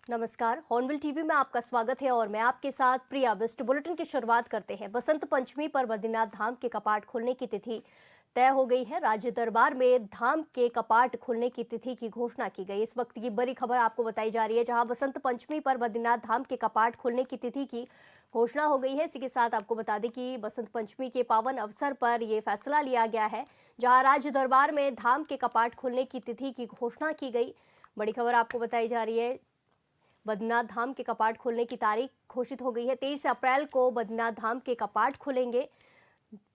नमस्कार। Hornbill TV में आपका स्वागत है और मैं आपके साथ प्रिया। बेस्ट बुलेटिन की शुरुआत करते हैं। बसंत पंचमी पर बद्रीनाथ धाम के कपाट खोलने की तिथि तय हो गई है। राज्य दरबार में धाम के कपाट खोलने की तिथि की घोषणा की गई। इस वक्त की बड़ी खबर आपको बताई जा रही है, जहां बसंत पंचमी पर बद्रीनाथ धाम के कपाट खोलने की तिथि की घोषणा हो गई है। इसी के साथ आपको बता दें कि बसंत पंचमी के पावन अवसर पर यह फैसला लिया गया है, जहां राज्य दरबार में धाम के कपाट खोलने की तिथि की घोषणा की गई। बड़ी खबर आपको बताई जा रही है। बद्रीनाथ धाम के कपाट खोलने की तारीख घोषित हो गई है। 23 अप्रैल को बद्रीनाथ धाम के कपाट खुलेंगे।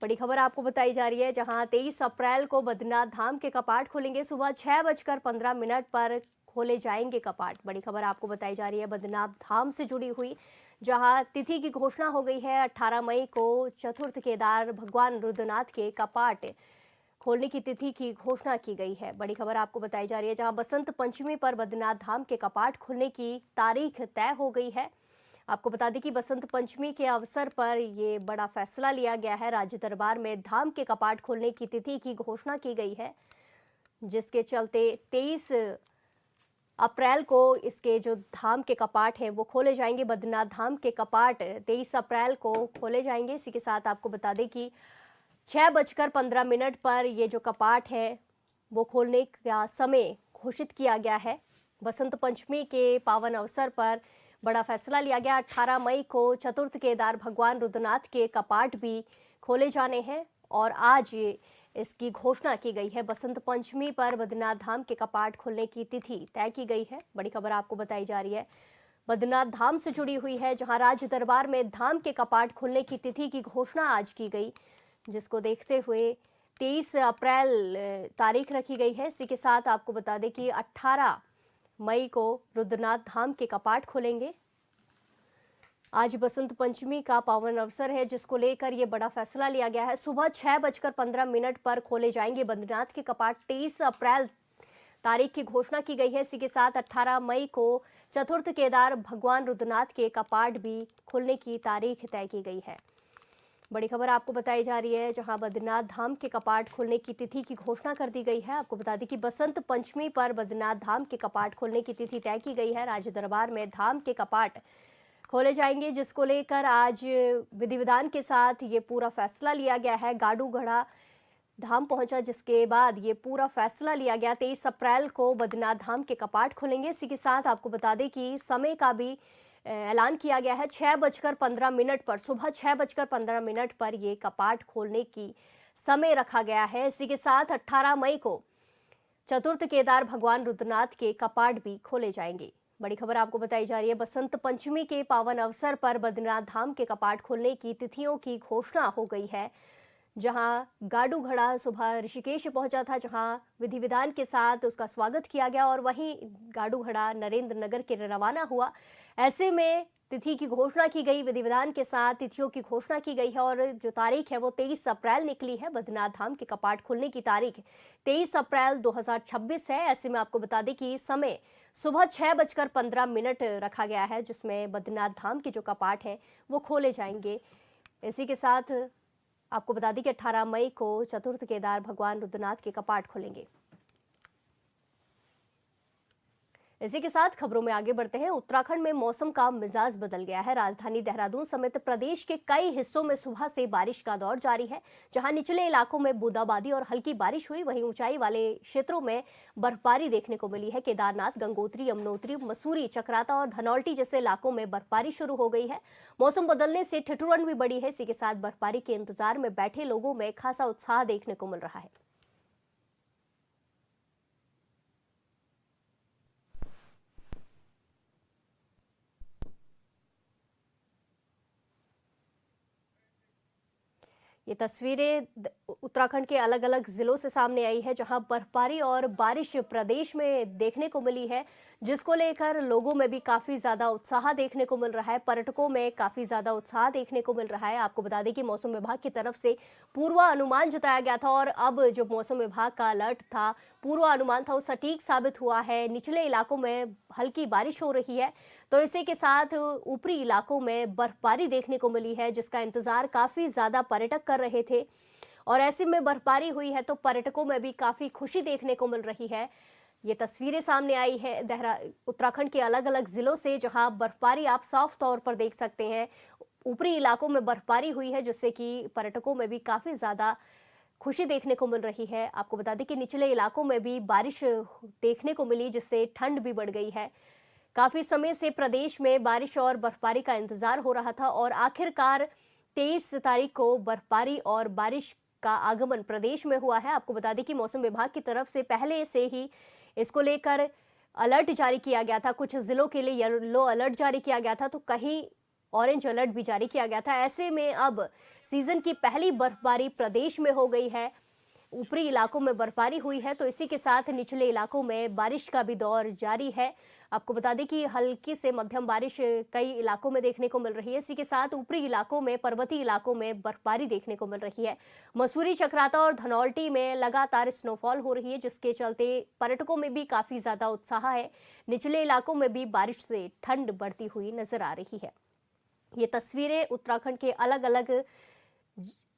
बड़ी खबर आपको बताई जा रही है, जहां 23 अप्रैल को बद्रीनाथ धाम के कपाट खुलेंगे। सुबह 6:15 पर खोले जाएंगे कपाट। बड़ी खबर आपको बताई जा रही है बद्रीनाथ धाम से जुड़ी हुई, जहां तिथि की घोषणा हो गई है। 18 मई को चतुर्थ केदार भगवान रुद्रनाथ के कपाट खोलने की तिथि की घोषणा की गई है। बड़ी खबर आपको बताई जा रही है, जहां बसंत पंचमी पर बद्रीनाथ धाम के कपाट खुलने की तारीख तय हो गई है। आपको बता दें कि बसंत पंचमी के अवसर पर ये बड़ा फैसला लिया गया है। राज्य दरबार में धाम के कपाट खोलने की तिथि की घोषणा की गई है, जिसके चलते 23 अप्रैल को इसके जो धाम के कपाट हैं वो खोले जाएंगे। बद्रीनाथ धाम के कपाट 23 अप्रैल को खोले जाएंगे। इसी के साथ आपको बता दें कि 6:15 पर ये जो कपाट है वो खोलने का समय घोषित किया गया है। बसंत पंचमी के पावन अवसर पर बड़ा फैसला लिया गया। 18 मई को चतुर्थ केदार भगवान रुद्रनाथ के कपाट भी खोले जाने हैं और आज ये इसकी घोषणा की गई है। बसंत पंचमी पर बद्रीनाथ धाम के कपाट खोलने की तिथि तय की गई है। बड़ी खबर आपको बताई जा रही है बद्रीनाथ धाम से जुड़ी हुई है, जहां राज्य दरबार में धाम के कपाट खोलने की तिथि की घोषणा आज की गई, जिसको देखते हुए 23 अप्रैल तारीख रखी गई है। इसी के साथ आपको बता दें कि 18 मई को रुद्रनाथ धाम के कपाट खुलेंगे। आज बसंत पंचमी का पावन अवसर है, जिसको लेकर ये बड़ा फैसला लिया गया है। सुबह 6:15 पर खोले जाएंगे बद्रीनाथ के कपाट। 23 अप्रैल तारीख की घोषणा की गई है। इसी के साथ 18 मई को चतुर्थ केदार भगवान रुद्रनाथ के कपाट भी खुलने की तारीख तय की गई है। बड़ी खबर आपको बताई जा रही है, जहां बद्रीनाथ धाम के कपाट खोलने की तिथि की घोषणा कर दी गई है। आपको बता दें कि बसंत पंचमी पर बद्रीनाथ धाम के कपाट खोलने की तिथि तय की गई है। राज्य दरबार में धाम के कपाट खोले जाएंगे, जिसको लेकर आज विधि विधान के साथ ये पूरा फैसला लिया गया है। गाडू घड़ा धाम पहुंचा, जिसके बाद ये पूरा फैसला लिया गया। 23 अप्रैल को बद्रीनाथ धाम के कपाट खुलेंगे। इसी के साथ आपको बता दें कि समय का भी ऐलान किया गया है। 6:15 पर, सुबह 6:15 पर ये कपाट खोलने की समय रखा गया है। इसी के साथ 18 मई को चतुर्थ केदार भगवान रुद्रनाथ के कपाट भी खोले जाएंगे। बड़ी खबर आपको बताई जा रही है, बसंत पंचमी के पावन अवसर पर बद्रीनाथ धाम के कपाट खोलने की तिथियों की घोषणा हो गई है। जहां गाडू घड़ा सुबह ऋषिकेश पहुंचा था, जहां विधि विधान के साथ उसका स्वागत किया गया और वहीं गाडू घड़ा नरेंद्र नगर के रवाना हुआ। ऐसे में तिथि की घोषणा की गई, विधि विधान के साथ तिथियों की घोषणा की गई है और जो तारीख है वो 23 अप्रैल निकली है। बद्रीनाथ धाम के कपाट खुलने की तारीख 23 अप्रैल 2026 है। ऐसे में आपको बता दें कि समय सुबह 6:15 रखा गया है, जिसमें बद्रीनाथ धाम के जो कपाट हैं वो खोले जाएंगे। इसी के साथ आपको बता दें कि 18 मई को चतुर्थ केदार भगवान रुद्रनाथ के कपाट खुलेंगे। इसी के साथ खबरों में आगे बढ़ते हैं। उत्तराखंड में मौसम का मिजाज बदल गया है। राजधानी देहरादून समेत प्रदेश के कई हिस्सों में सुबह से बारिश का दौर जारी है। जहां निचले इलाकों में बूंदाबांदी और हल्की बारिश हुई, वहीं ऊंचाई वाले क्षेत्रों में बर्फबारी देखने को मिली है। केदारनाथ, गंगोत्री, यमुनोत्री, मसूरी, चक्राता और धनौल्टी जैसे इलाकों में बर्फबारी शुरू हो गई है। मौसम बदलने से ठिठुरन भी बढ़ी है। इसी के साथ बर्फबारी के इंतजार में बैठे लोगों में खासा उत्साह देखने को मिल रहा है। ये तस्वीरें उत्तराखंड के अलग अलग जिलों से सामने आई है, जहां बर्फबारी और बारिश प्रदेश में देखने को मिली है, जिसको लेकर लोगों में भी काफी ज्यादा उत्साह देखने को मिल रहा है। पर्यटकों में काफी ज्यादा उत्साह देखने को मिल रहा है। आपको बता दें कि मौसम विभाग की तरफ से पूर्वानुमान जताया गया था और अब जो मौसम विभाग का अलर्ट था, पूर्वानुमान था, वो सटीक साबित हुआ है। निचले इलाकों में हल्की बारिश हो रही है, तो इसी के साथ ऊपरी इलाकों में बर्फबारी देखने को मिली है, जिसका इंतजार काफी ज्यादा पर्यटक कर रहे थे। और ऐसे में बर्फबारी हुई है तो पर्यटकों में भी काफी खुशी देखने को मिल रही है। ये तस्वीरें सामने आई है उत्तराखंड के अलग अलग जिलों से, जहां बर्फबारी आप साफ तौर पर देख सकते हैं। ऊपरी इलाकों में बर्फबारी हुई है, जिससे कि पर्यटकों में भी काफी ज्यादा खुशी देखने को मिल रही है। आपको बता दें कि निचले इलाकों में भी बारिश देखने को मिली, जिससे ठंड भी बढ़ गई है। काफी समय से प्रदेश में बारिश और बर्फबारी का इंतजार हो रहा था और आखिरकार 23 तारीख को बर्फबारी और बारिश का आगमन प्रदेश में हुआ है। आपको बता दें कि मौसम विभाग की तरफ से पहले से ही इसको लेकर अलर्ट जारी किया गया था। कुछ जिलों के लिए येलो अलर्ट जारी किया गया था, तो कहीं ऑरेंज अलर्ट भी जारी किया गया था। ऐसे में अब सीजन की पहली बर्फबारी प्रदेश में हो गई है। ऊपरी इलाकों में बर्फबारी हुई है, तो इसी के साथ निचले इलाकों में बारिश का भी दौर जारी है। आपको बता दें कि हल्की से मध्यम बारिश कई इलाकों में देखने को मिल रही है। इसी के साथ ऊपरी इलाकों में, पर्वतीय इलाकों में बर्फबारी देखने को मिल रही है। मसूरी, चक्राता और धनौल्टी में लगातार स्नोफॉल हो रही है, जिसके चलते पर्यटकों में भी काफी ज्यादा उत्साह है। निचले इलाकों में भी बारिश से ठंड बढ़ती हुई नजर आ रही है। ये तस्वीरें उत्तराखंड के अलग अलग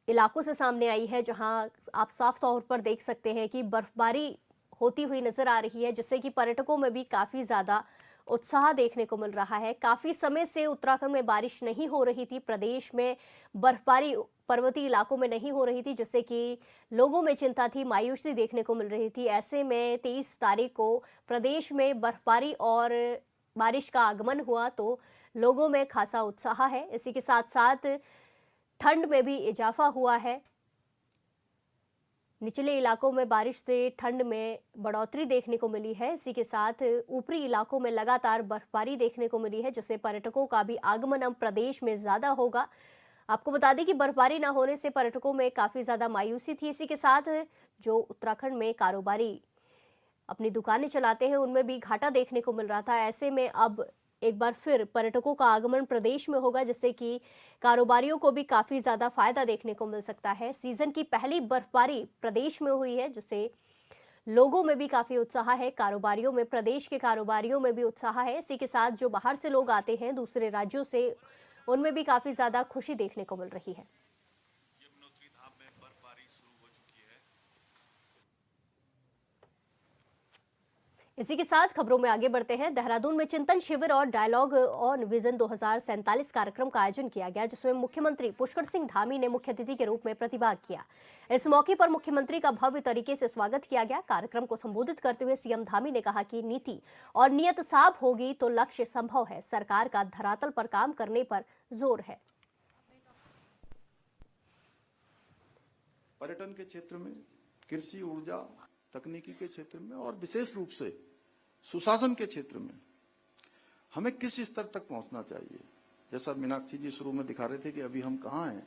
इलाकों से सामने आई है, जहां आप साफ तौर पर देख सकते हैं कि बर्फबारी होती हुई नजर आ रही है, जिससे कि पर्यटकों में भी काफी ज्यादा उत्साह देखने को मिल रहा है। काफी समय से उत्तराखंड में बारिश नहीं हो रही थी, प्रदेश में बर्फबारी पर्वतीय इलाकों में नहीं हो रही थी, जिससे कि लोगों में चिंता थी, मायूसी देखने को मिल रही थी। ऐसे में 23 तारीख को प्रदेश में बर्फबारी और बारिश का आगमन हुआ, तो लोगों में खासा उत्साह है। इसी के साथ साथ ठंड में भी इजाफा हुआ है। निचले इलाकों में बारिश से ठंड में बढ़ोतरी देखने को मिली है। इसी के साथ ऊपरी इलाकों में लगातार बर्फबारी देखने को मिली है, जिससे पर्यटकों का भी आगमन अब प्रदेश में ज्यादा होगा। आपको बता दें कि बर्फबारी न होने से पर्यटकों में काफी ज्यादा मायूसी थी। इसी के साथ जो उत्तराखंड में कारोबारी अपनी दुकानें चलाते हैं, उनमें भी घाटा देखने को मिल रहा था। ऐसे में अब एक बार फिर पर्यटकों का आगमन प्रदेश में होगा, जिससे कि कारोबारियों को भी काफी ज्यादा फायदा देखने को मिल सकता है। सीजन की पहली बर्फबारी प्रदेश में हुई है, जिससे लोगों में भी काफी उत्साह है। कारोबारियों में, प्रदेश के कारोबारियों में भी उत्साह है। इसी के साथ जो बाहर से लोग आते हैं दूसरे राज्यों से, उनमें भी काफी ज्यादा खुशी देखने को मिल रही है। इसी के साथ खबरों में आगे बढ़ते हैं। देहरादून में चिंतन शिविर और डायलॉग ऑन विजन 2047 कार्यक्रम का आयोजन किया गया, जिसमें मुख्यमंत्री पुष्कर सिंह धामी ने मुख्य अतिथि के रूप में प्रतिभाग किया। इस मौके पर मुख्यमंत्री का भव्य तरीके से स्वागत किया गया। कार्यक्रम को संबोधित करते हुए सीएम धामी ने कहा कि नीति और नियत साफ होगी तो लक्ष्य संभव है। सरकार का धरातल पर काम करने पर जोर है। पर्यटन के क्षेत्र में, कृषि, ऊर्जा, तकनीकी के क्षेत्र में और विशेष रूप से सुशासन के क्षेत्र में हमें किस स्तर तक पहुंचना चाहिए। जैसा मीनाक्षी जी शुरू में दिखा रहे थे कि अभी हम कहां हैं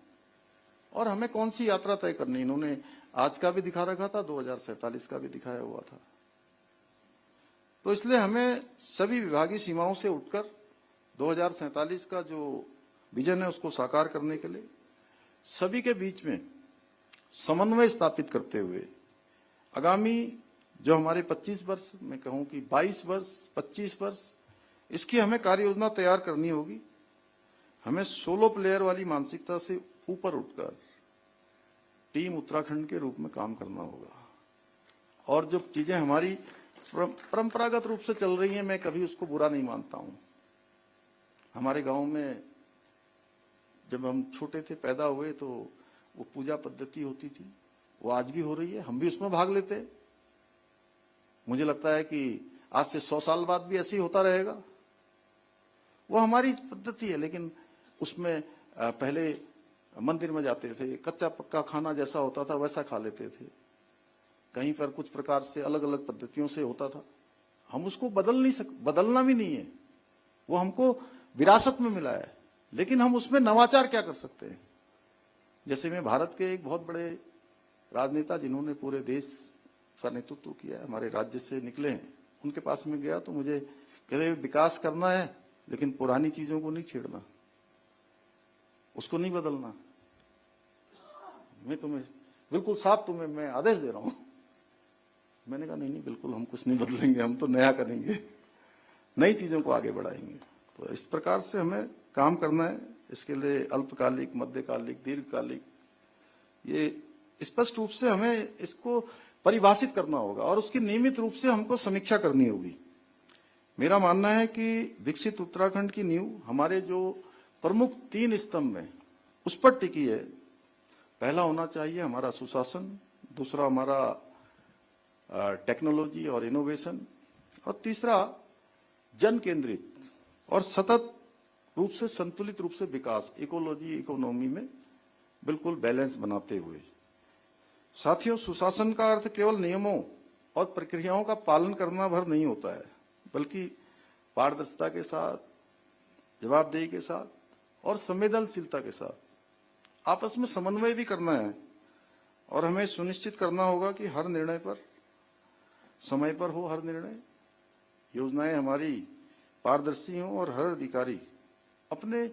और हमें कौन सी यात्रा तय करनी। इन्होंने आज का भी दिखा रखा था, 2047 का भी दिखाया हुआ था। तो इसलिए हमें सभी विभागीय सीमाओं से उठकर 2047 का जो विजन है उसको साकार करने के लिए सभी के बीच में समन्वय स्थापित करते हुए आगामी जो हमारे 25 वर्ष, मैं कहूं कि 22 वर्ष, 25 वर्ष, इसकी हमें कार्य योजना तैयार करनी होगी। हमें सोलो प्लेयर वाली मानसिकता से ऊपर उठकर टीम उत्तराखंड के रूप में काम करना होगा। और जो चीजें हमारी परंपरागत रूप से चल रही हैं, मैं कभी उसको बुरा नहीं मानता हूं। हमारे गांव में जब हम छोटे थे, पैदा हुए, तो वो पूजा पद्धति होती थी, वो आज भी हो रही है, हम भी उसमें भाग लेते हैं। मुझे लगता है कि आज से 100 साल बाद भी ऐसे ही होता रहेगा। वो हमारी पद्धति है, लेकिन उसमें पहले मंदिर में जाते थे, कच्चा पक्का खाना जैसा होता था वैसा खा लेते थे। कहीं पर कुछ प्रकार से अलग अलग पद्धतियों से होता था। हम उसको बदलना भी नहीं है, वो हमको विरासत में मिला है, लेकिन हम उसमें नवाचार क्या कर सकते हैं। जैसे मैं भारत के एक बहुत बड़े राजनेता जिन्होंने पूरे देश का नेतृत्व किया है, हमारे राज्य से निकले हैं, उनके पास में गया तो मुझे कहते विकास करना है लेकिन पुरानी चीजों को नहीं छेड़ना, उसको नहीं बदलना। मैं तुम्हें बिल्कुल साफ तुम्हें मैं आदेश दे रहा हूं। मैंने कहा नहीं, बिल्कुल हम कुछ नहीं बदलेंगे, हम तो नया करेंगे, नई चीजों को आगे बढ़ाएंगे। तो इस प्रकार से हमें काम करना है। इसके लिए अल्पकालिक, मध्यकालिक, दीर्घकालिक, ये स्पष्ट रूप से हमें इसको परिभाषित करना होगा और उसकी नियमित रूप से हमको समीक्षा करनी होगी। मेरा मानना है कि विकसित उत्तराखंड की नींव हमारे जो प्रमुख 3 स्तंभ हैं उस पर टिकी है। पहला होना चाहिए हमारा सुशासन, दूसरा हमारा टेक्नोलॉजी और इनोवेशन, और तीसरा जन केंद्रित और सतत रूप से संतुलित रूप से विकास, इकोलॉजी इकोनॉमी में बिल्कुल बैलेंस बनाते हुए। साथियों, सुशासन का अर्थ केवल नियमों और प्रक्रियाओं का पालन करना भर नहीं होता है, बल्कि पारदर्शिता के साथ, जवाबदेही के साथ और संवेदनशीलता के साथ आपस में समन्वय भी करना है। और हमें सुनिश्चित करना होगा कि हर निर्णय पर समय पर हो, हर निर्णय योजनाएं हमारी पारदर्शी हों और हर अधिकारी अपने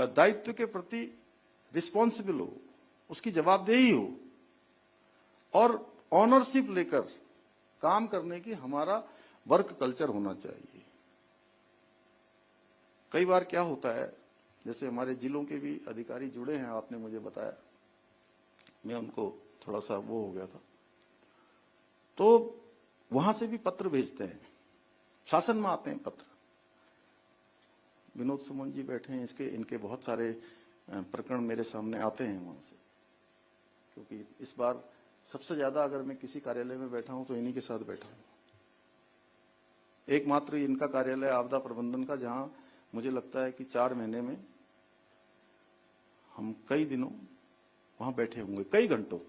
दायित्व के प्रति रिस्पॉन्सिबल हो, उसकी जवाबदेही हो और ऑनरशिप लेकर काम करने की हमारा वर्क कल्चर होना चाहिए। कई बार क्या होता है, जैसे हमारे जिलों के भी अधिकारी जुड़े हैं, आपने मुझे बताया, मैं उनको थोड़ा सा वो हो गया था, तो वहां से भी पत्र भेजते हैं, शासन में आते हैं पत्र। विनोद सुमन जी बैठे हैं, इनके बहुत सारे प्रकरण मेरे सामने आते हैं वहां से, क्योंकि इस बार सबसे ज्यादा अगर मैं किसी कार्यालय में बैठा हूं तो इन्हीं के साथ बैठा हूं। एकमात्र इनका कार्यालय आपदा प्रबंधन का, जहां मुझे लगता है कि 4 महीने में हम कई दिनों वहां बैठे होंगे, कई घंटों,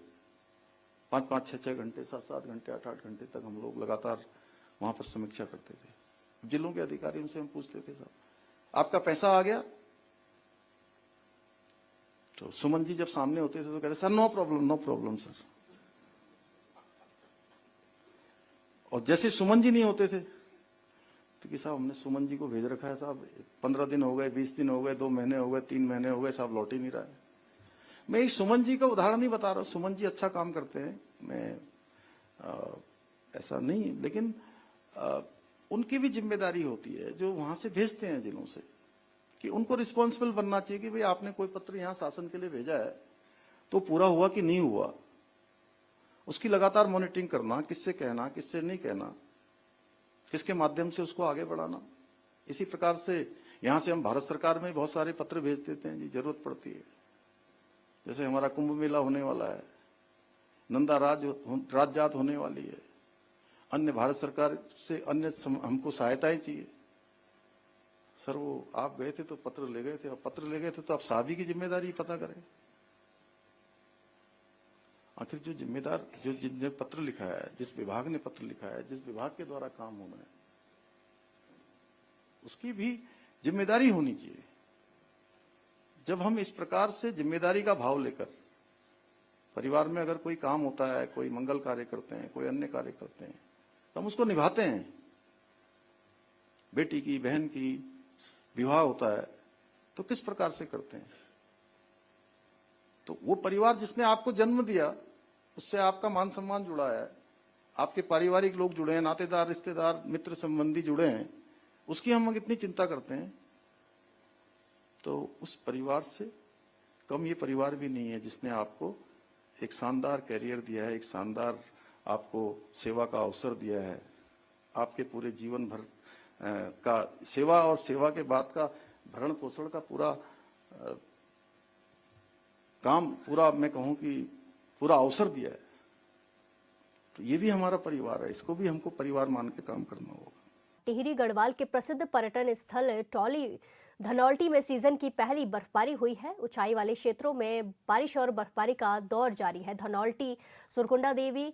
5-5, 6-6 घंटे, 7-7 घंटे, 8-8 घंटे तक हम लोग लगातार वहां पर समीक्षा करते थे। जिलों के अधिकारी उनसे हम पूछते थे, साहब आपका पैसा आ गया? तो सुमन जी जब सामने होते थे तो कहते सर नो प्रॉब्लम सर। और जैसे सुमन जी नहीं होते थे तो कि साहब हमने सुमन जी को भेज रखा है साहब, 15 दिन हो गए, 20 दिन हो गए, 2 महीने हो गए, 3 महीने हो गए, साहब लौट ही नहीं रहा है। मैं एक सुमन जी का उदाहरण नहीं बता रहा हूं, सुमन जी अच्छा काम करते हैं, मैं ऐसा नहीं, लेकिन उनकी भी जिम्मेदारी होती है जो वहां से भेजते हैं जिलों से, कि उनको रिस्पॉन्सिबल बनना चाहिए कि भाई आपने कोई पत्र यहां शासन के लिए भेजा है तो पूरा हुआ कि नहीं हुआ, उसकी लगातार मॉनिटरिंग करना, किससे कहना, किससे नहीं कहना, किसके माध्यम से उसको आगे बढ़ाना। इसी प्रकार से यहां से हम भारत सरकार में बहुत सारे पत्र भेज देते हैं जी, जरूरत पड़ती है। जैसे हमारा कुंभ मेला होने वाला है, नंदा राजजात होने वाली है, अन्य भारत सरकार से अन्य हमको सहायताएं चाहिए। सर वो आप गए थे तो पत्र ले गए थे, अब पत्र ले गए थे तो आप साहबी की जिम्मेदारी पता करें। आखिर जो जिम्मेदार, जो जिसने पत्र लिखा है, जिस विभाग ने पत्र लिखा है, जिस विभाग के द्वारा काम होना है, उसकी भी जिम्मेदारी होनी चाहिए। जब हम इस प्रकार से जिम्मेदारी का भाव लेकर परिवार में अगर कोई काम होता है, कोई मंगल कार्य करते हैं, कोई अन्य कार्य करते हैं, तो हम उसको निभाते हैं। बेटी की, बहन की विवाह होता है तो किस प्रकार से करते हैं? तो वो परिवार जिसने आपको जन्म दिया, उससे आपका मान सम्मान जुड़ा है, आपके पारिवारिक लोग जुड़े हैं, नातेदार, रिश्तेदार, मित्र संबंधी जुड़े हैं, उसकी हम कितनी चिंता करते हैं। तो उस परिवार से कम ये परिवार भी नहीं है जिसने आपको एक शानदार कैरियर दिया है, एक शानदार आपको सेवा का अवसर दिया है, आपके पूरे जीवन भर का सेवा और सेवा के बाद का भरण पोषण का पूरा काम, पूरा मैं कहूं कि पूरा अवसर दिया है। तो ये भी हमारा परिवार है, इसको भी हमको परिवार मान के काम करना होगा। टिहरी गढ़वाल के प्रसिद्ध पर्यटन स्थल टौली धनौल्टी में सीजन की पहली बर्फबारी हुई है। ऊंचाई वाले क्षेत्रों में बारिश और बर्फबारी का दौर जारी है। धनौल्टी, सुरकुंडा देवी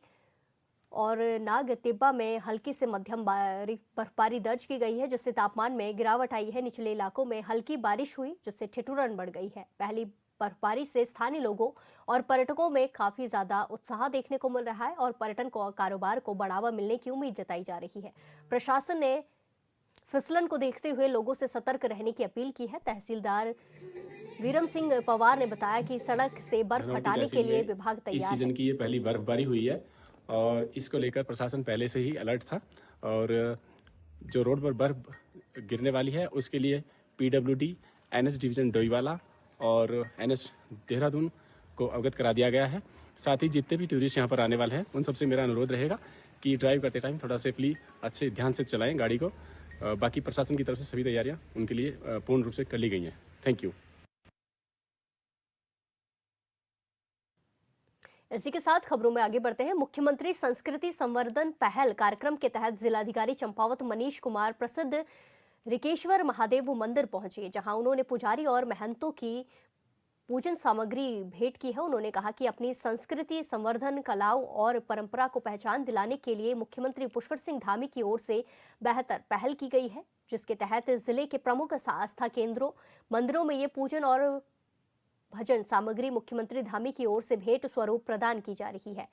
और नाग तिब्बा में हल्की से मध्यम बर्फबारी दर्ज की गई है, जिससे तापमान में गिरावट आई है। निचले इलाकों में हल्की बारिश हुई, जिससे ठिठुरन बढ़ गई है। पहली बर्फबारी से स्थानीय लोगों और पर्यटकों में काफी ज्यादा उत्साह देखने को मिल रहा है और पर्यटन को कारोबार को बढ़ावा मिलने की उम्मीद जताई जा रही है। प्रशासन ने फिसलन को देखते हुए लोगों से सतर्क रहने की अपील की है। तहसीलदार वीरम सिंह पवार ने बताया कि सड़क से बर्फ हटाने के लिए विभाग तैयार है। इस सीजन की ये पहली बर्फबारी हुई है और इसको लेकर प्रशासन पहले से ही अलर्ट था और जो रोड पर बर्फ गिरने वाली है उसके लिए PWD, NS डिवीजन डोईवाला और NS देहरादून को अवगत करा दिया गया है। साथ ही जितने भी टूरिस्ट यहाँ पर आने वाले हैं उन सबसे मेरा अनुरोध रहेगा कि ड्राइव करते टाइम थोड़ा सेफली अच्छे ध्यान से चलाएं गाड़ी को। बाकी प्रशासन की तरफ से सभी तैयारियां उनके लिए पूर्ण रूप से कर ली गई हैं। Thank you. इसी के साथ खबरों में आगे बढ़ते हैं। मुख्यमंत्री संस्कृति संवर्धन पहल कार्यक्रम के तहत जिलाधिकारी चंपावत मनीष कुमार प्रसिद्ध रिकेश्वर महादेव मंदिर पहुंचे, जहां उन्होंने पुजारी और महंतों की पूजन सामग्री भेंट की है। उन्होंने कहा कि अपनी संस्कृति संवर्धन, कलाओं और परंपरा को पहचान दिलाने के लिए मुख्यमंत्री पुष्कर सिंह धामी की ओर से बेहतर पहल की गई है, जिसके तहत जिले के प्रमुख आस्था केंद्रों, मंदिरों में ये पूजन और भजन सामग्री मुख्यमंत्री धामी की ओर से भेंट स्वरूप प्रदान की जा रही है।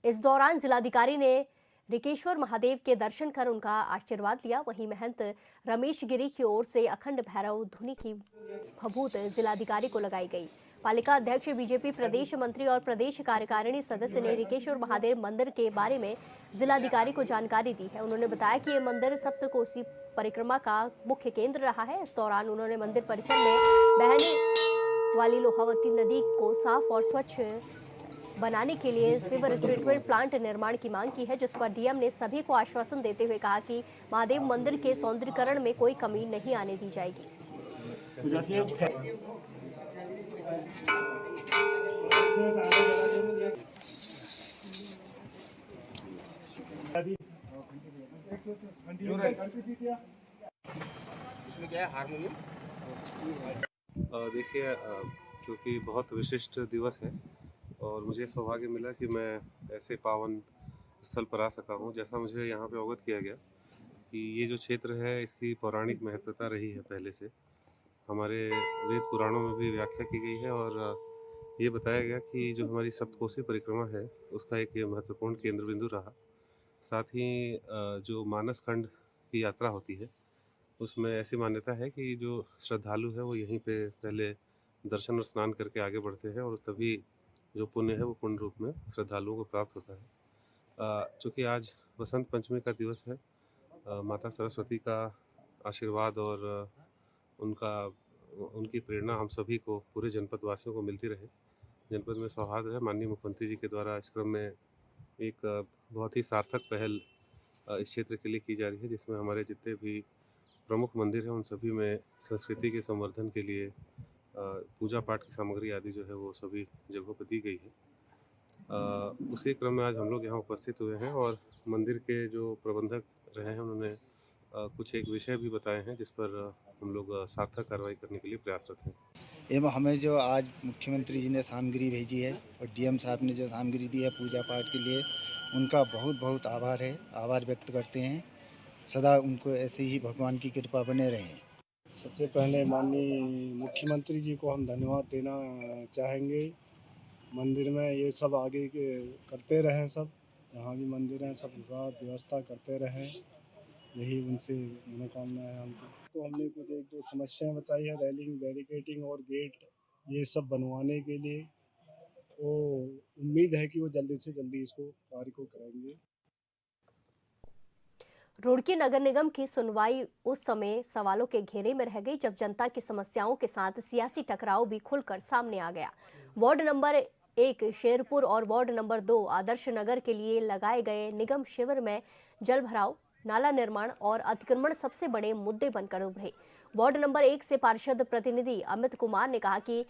इस दौरान जिलाधिकारी ने रिकेश्वर महादेव के दर्शन कर उनका आशीर्वाद लिया। वहीं महंत रमेश गिरी की ओर से अखंड भैरव धुनी की भभूत जिलाधिकारी को लगाई गई। पालिका अध्यक्ष, बीजेपी प्रदेश मंत्री और प्रदेश कार्यकारिणी सदस्य ने रिकेश्वर महादेव मंदिर के बारे में जिलाधिकारी को जानकारी दी है। उन्होंने बताया कि ये मंदिर सप्तकोसी परिक्रमा का मुख्य केंद्र रहा है। इस दौरान उन्होंने मंदिर परिसर में बहने वाली लोहावती नदी को साफ और स्वच्छ बनाने के लिए सीवर ट्रीटमेंट प्लांट निर्माण की मांग की है, जिस पर डीएम ने सभी को आश्वासन देते हुए कहा कि महादेव मंदिर के सौंदर्यीकरण में कोई कमी नहीं आने दी जाएगी। इसमें क्या है, हारमोनियम। देखिए, क्योंकि बहुत विशिष्ट दिवस है और मुझे सौभाग्य मिला कि मैं ऐसे पावन स्थल पर आ सका हूँ। जैसा मुझे यहाँ पे अवगत किया गया कि ये जो क्षेत्र है इसकी पौराणिक महत्वता रही है पहले से। हमारे वेद पुराणों में भी व्याख्या की गई है और ये बताया गया कि जो हमारी सप्तकोसी परिक्रमा है उसका एक ये महत्वपूर्ण केंद्र बिंदु रहा। साथ ही जो मानस खंड की यात्रा होती है उसमें ऐसी मान्यता है कि जो श्रद्धालु है वो यहीं पे पहले दर्शन और स्नान करके आगे बढ़ते हैं और तभी जो पुण्य है वो पूर्ण रूप में श्रद्धालुओं को प्राप्त होता है। चूँकि आज बसंत पंचमी का दिवस है, माता सरस्वती का आशीर्वाद और उनकी प्रेरणा हम सभी को, पूरे जनपद वासियों को मिलती रहे। जनपद में सौहार्द है। माननीय मुख्यमंत्री जी के द्वारा इस क्रम में एक बहुत ही सार्थक पहल इस क्षेत्र के लिए की जा रही है, जिसमें हमारे जितने भी प्रमुख मंदिर हैं उन सभी में संस्कृति के संवर्धन के लिए पूजा पाठ की सामग्री आदि जो है वो सभी जगहों पर दी गई है। उसी क्रम में आज हम लोग यहाँ उपस्थित हुए हैं और मंदिर के जो प्रबंधक रहे हैं उन्होंने कुछ एक विषय भी बताए हैं जिस पर हम लोग सार्थक कार्रवाई करने के लिए प्रयासरत हैं। एवं हमें जो आज मुख्यमंत्री जी ने सामग्री भेजी है और डीएम साहब ने जो सामग्री दी है पूजा पाठ के लिए, उनका बहुत बहुत आभार है, आभार व्यक्त करते हैं। सदा उनको ऐसे ही भगवान की कृपा बने रहे। सबसे पहले माननीय मुख्यमंत्री जी को हम धन्यवाद देना चाहेंगे। मंदिर में ये सब आगे के करते रहें, सब जहाँ भी मंदिर हैं सब व्यवस्था करते रहें, यही उनसे मनोकामना है हमसे। तो हमने कुछ एक दो समस्याएं बताई है, रेलिंग, बैरिकेटिंग और गेट ये सब बनवाने के लिए। तो उम्मीद है कि वो जल्दी से जल्दी इसको कार्य को करेंगे। रुड़की नगर निगम की सुनवाई उस समय सवालों के घेरे में रह गई जब जनता की समस्याओं के साथ सियासी टकराव भी खुलकर सामने आ गया। वार्ड नंबर 1 शेरपुर और वार्ड नंबर 2 आदर्श नगर के लिए लगाए गए निगम शिविर में जल भराव, नाला निर्माण और अतिक्रमण सबसे बड़े मुद्दे बनकर उभरे। वार्ड नंबर 1 से पार्षद प्रतिनिधि अमित कुमार ने कहा कि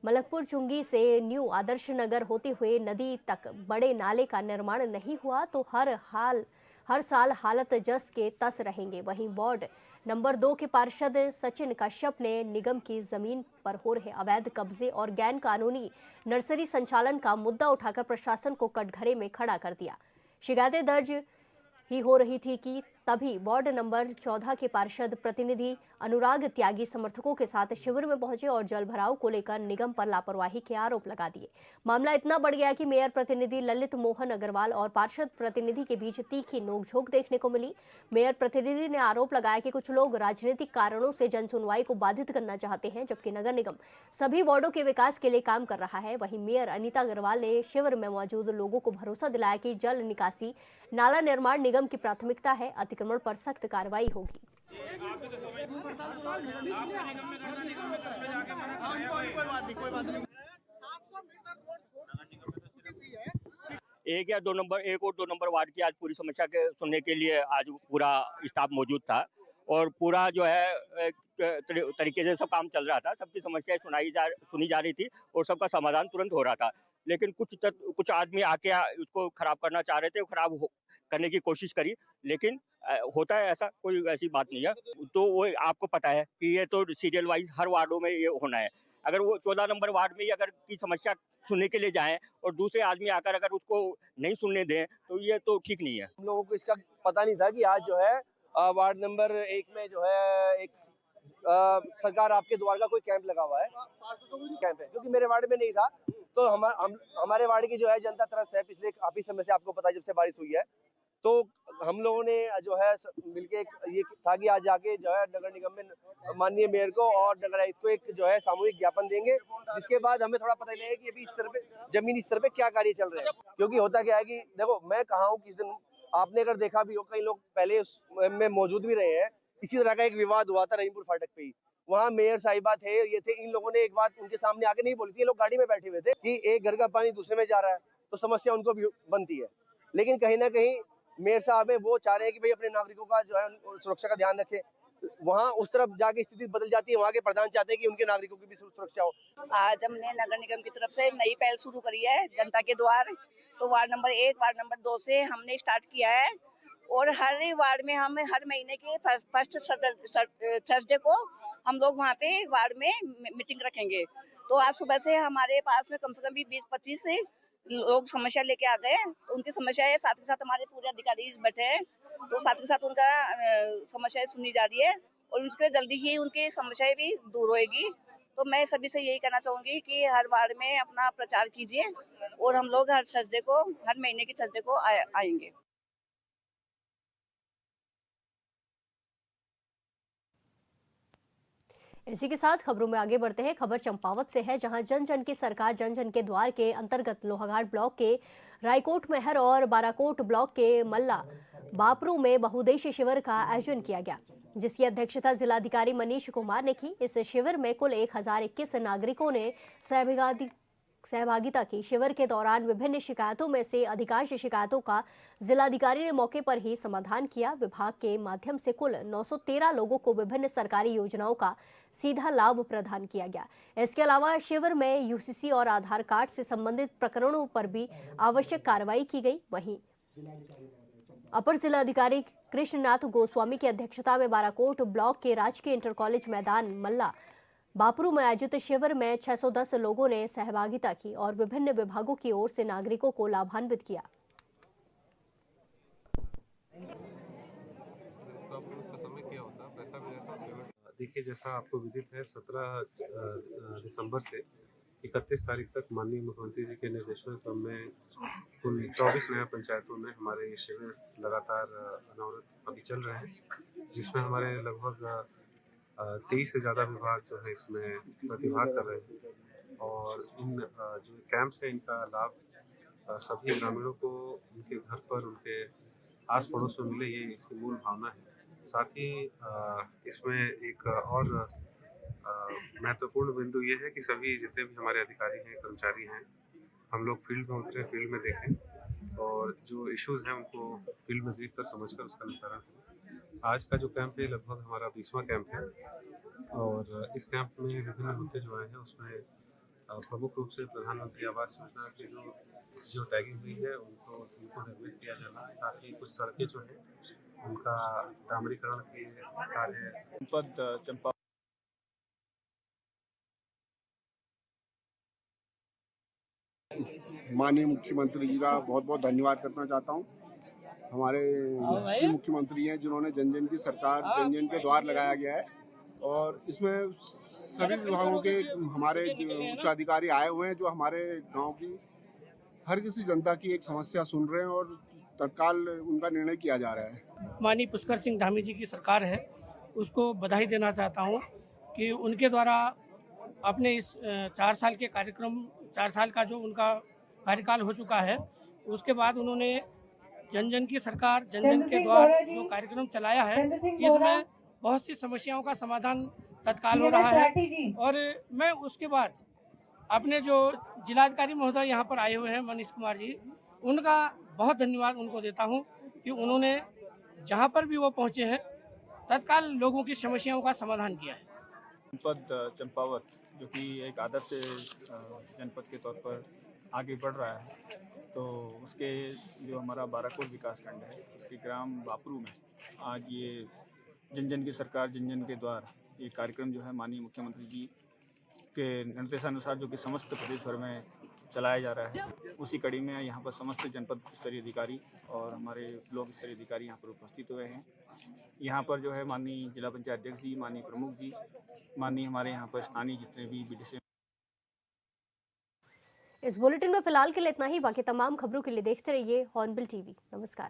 मलकपुर चुंगी से न्यू आदर्श नगर होते हुए नदी तक बड़े नाले का निर्माण नहीं हुआ तो हर साल हालत जस के तस रहेंगे। वहीं वार्ड नंबर 2 के पार्षद सचिन कश्यप ने निगम की जमीन पर हो रहे अवैध कब्जे और गैर कानूनी नर्सरी संचालन का मुद्दा उठाकर प्रशासन को कटघरे में खड़ा कर दिया। शिकायतें दर्ज ही हो रही थी कि तभी वार्ड नंबर 14 के पार्षद प्रतिनिधि अनुराग त्यागी समर्थकों के साथ शिविर में पहुंचे और जल भराव को लेकर निगम पर लापरवाही के आरोप लगा दिए। मामला इतना बढ़ गया कि मेयर प्रतिनिधि ललित मोहन अग्रवाल और पार्षद प्रतिनिधि के बीच तीखी नोकझोंक देखने को मिली। मेयर प्रतिनिधि ने आरोप लगाया कि कुछ लोग राजनीतिक कारणों से जन सुनवाई को बाधित करना चाहते हैं, जबकि नगर निगम सभी वार्डों के विकास के लिए काम कर रहा है। वहीं मेयर अनीता अग्रवाल ने शिविर में मौजूद लोगों को भरोसा दिलाया कि जल निकासी, नाला निर्माण निगम की प्राथमिकता है, अतिक्रमण पर सख्त कार्रवाई होगी। 1 और 2 नंबर वार्ड की आज पूरी समस्या के सुनने के लिए आज पूरा स्टाफ मौजूद था और पूरा जो है तरीके से सब काम चल रहा था। सबकी समस्याएं सुनी जा रही थी और सबका समाधान तुरंत हो रहा था। लेकिन कुछ आदमी आके उसको खराब करना चाह रहे थे, करने की कोशिश करी, लेकिन होता है ऐसा, कोई ऐसी बात नहीं है। तो वो आपको पता है कि ये तो सीरियल वाइज हर वार्डों में ये होना है। अगर वो 14 नंबर वार्ड में ही अगर की समस्या सुनने के लिए जाएं और दूसरे आदमी आकर अगर उसको नहीं सुनने दें तो ये तो ठीक नहीं है। हम लोगों को इसका पता नहीं था कि आज जो है वार्ड नंबर 1 में जो है एक सरकार आपके द्वार का कोई कैंप लगा हुआ है, कैंप है, क्योंकि मेरे वार्ड में नहीं था। तो हमारे वार्ड की जो है जनता त्रस्त है पिछले काफी समय से, आपको पता है जब से बारिश हुई है। तो हम लोगों ने जो है मिलके ये था कि आज जाके जो है नगर निगम में माननीय मेयर को और नगर आयुक्त को एक जो है सामूहिक ज्ञापन देंगे, जिसके बाद हमें थोड़ा पता लगेगा कि अभी इस स्तर पे जमीनी स्तर पे क्या कार्य चल रहे हैं। क्योंकि होता क्या है कि देखो, मैं कहा हूँ किस दिन आपने अगर देखा भी हो, कई लोग पहले उसमें मौजूद भी रहे हैं, इसी तरह का एक विवाद हुआ था रहीमपुर फाटक पे ही। वहाँ मेयर साहिबा थे, ये थे, इन लोगों ने एक बात उनके सामने आके नहीं बोली थी, ये लोग गाड़ी में बैठे हुए थे कि एक घर का पानी दूसरे में जा रहा है तो समस्या उनको भी बनती है। लेकिन कहीं ना कहीं मेयर साहब है वो चाह रहे हैं कि भाई अपने नागरिकों का जो है सुरक्षा का ध्यान रखें। वहाँ उस तरफ जाके स्थिति बदल जाती है, वहाँ के प्रधान चाहते हैं कि उनके नागरिकों की भी सुरक्षा हो। आज हमने नगर निगम की तरफ से नई पहल शुरू करी है जनता के द्वार। तो वार्ड नंबर 1, वार्ड नंबर 2 से हमने स्टार्ट किया है और हर वार्ड में हम हर महीने के फर्स्ट थर्सडे को हम लोग वहाँ पे वार्ड में मीटिंग रखेंगे। तो आज सुबह से हमारे पास में कम से कम भी 20-25 लोग समस्या लेके आ गए। तो उनकी समस्याएं साथ के साथ हमारे पूरे अधिकारी बैठे हैं, तो साथ के साथ उनका समस्याएं सुनी जा रही है और उसके जल्दी ही उनकी समस्याएं भी दूर होएगी। तो मैं सभी से यही कहना चाहूंगी कि हर वार्ड में अपना प्रचार कीजिए और हम लोग हर महीने की थर्सडे को आएंगे। इसी के साथ खबरों में आगे बढ़ते हैं। खबर चंपावत से है, जहां जन जन की सरकार जन जन के द्वार के अंतर्गत लोहाघाट ब्लॉक के रायकोट महर और बाराकोट ब्लॉक के मल्ला बापरू में बहुउद्देशीय शिविर का आयोजन किया गया, जिसकी अध्यक्षता जिलाधिकारी मनीष कुमार ने की। इस शिविर में कुल 1021 नागरिकों ने सहभागिता की। शिविर के दौरान विभिन्न शिकायतों में से अधिकांश शिकायतों का जिलाधिकारी ने मौके पर ही समाधान किया। विभाग के माध्यम से कुल 913 लोगों को विभिन्न सरकारी योजनाओं का सीधा लाभ प्रदान किया गया। इसके अलावा शिविर में यूसीसी और आधार कार्ड से संबंधित प्रकरणों पर भी आवश्यक कार्रवाई की गई। वहीं अपर जिलाधिकारी कृष्णनाथ गोस्वामी की अध्यक्षता में बाराकोट ब्लॉक के राजकीय इंटर कॉलेज मैदान मल्ला बापरू में आयोजित शिविर में 610 लोगों ने सहभागिता की और विभिन्न विभागों की ओर से नागरिकों को लाभान्वित किया। देखिए, जैसा आपको विदित है, 17 दिसंबर से 31 तारीख तक माननीय मुख्यमंत्री जी के निर्देशों में कुल 24 नया पंचायतों में हमारे ये शिविर लगातार अनवरत अभी चल रहे हैं, जिसमें हमारे लगभग 23 से ज़्यादा विभाग जो है इसमें प्रतिभाग कर रहे हैं। और इन जो कैंप्स हैं इनका लाभ सभी ग्रामीणों को उनके घर पर, उनके आस पड़ोस में मिले, ये इसकी मूल भावना है। साथ ही इसमें एक और महत्वपूर्ण बिंदु ये है कि सभी जितने भी हमारे अधिकारी हैं, कर्मचारी हैं, हम लोग फील्ड में उतरे, फील्ड में देखें और जो इश्यूज़ हैं उनको फील्ड में देखकर समझकर उसका निस्तारण करें। आज का जो कैंप है लगभग हमारा 20वां कैंप है और इस कैंप में विभिन्न मुद्दे जो आए हैं उसमें प्रमुख रूप से प्रधानमंत्री आवास योजना की जो टैगिंग हुई है उनको निर्मित किया जाना, साथ ही कुछ सड़कें जो हैं उनका डामरीकरण के कार्य चंपा माननीय मुख्यमंत्री जी का बहुत बहुत धन्यवाद करना चाहता हूँ। हमारे यशस्वी मुख्यमंत्री हैं जिन्होंने जन जन की सरकार जन जन के द्वार लगाया गया है और इसमें सभी विभागों के हमारे उच्च अधिकारी आए हुए हैं जो हमारे गांव की हर किसी जनता की एक समस्या सुन रहे हैं और तत्काल उनका निर्णय किया जा रहा है। माननीय पुष्कर सिंह धामी जी की सरकार है, उसको बधाई देना चाहता हूँ कि उनके द्वारा अपने इस 4 साल के कार्यक्रम, 4 साल का जो उनका कार्यकाल हो चुका है, उसके बाद उन्होंने जन जन की सरकार जन जन के द्वार जो कार्यक्रम चलाया है, इसमें बहुत सी समस्याओं का समाधान तत्काल हो रहा है। और मैं उसके बाद अपने जो जिलाधिकारी महोदय यहाँ पर आए हुए हैं मनीष कुमार जी, उनका बहुत धन्यवाद उनको देता हूं कि उन्होंने जहां पर भी वो पहुंचे हैं तत्काल लोगों की समस्याओं का समाधान किया है। जनपद चंपावत जो कि एक आदर्श जनपद के तौर पर आगे बढ़ रहा है, तो उसके जो हमारा बाराकोट विकास खंड है उसके ग्राम बापरू में आज ये जन जन की सरकार जन जन के द्वार ये कार्यक्रम जो है माननीय मुख्यमंत्री जी के निर्देशानुसार जो कि समस्त प्रदेश भर में चलाया जा रहा है, उसी कड़ी में यहाँ पर समस्त जनपद स्तरीय अधिकारी और हमारे ब्लॉक स्तरीय अधिकारी यहाँ पर उपस्थित हुए हैं। यहाँ पर जो है माननीय जिला पंचायत अध्यक्ष जी, माननीय प्रमुख जी, माननीय हमारे यहाँ पर स्थानीय जितने भी बीडीसी। इस बुलेटिन में फिलहाल के लिए इतना ही। बाकी तमाम खबरों के लिए देखते रहिए हॉर्नबिल टीवी। नमस्कार।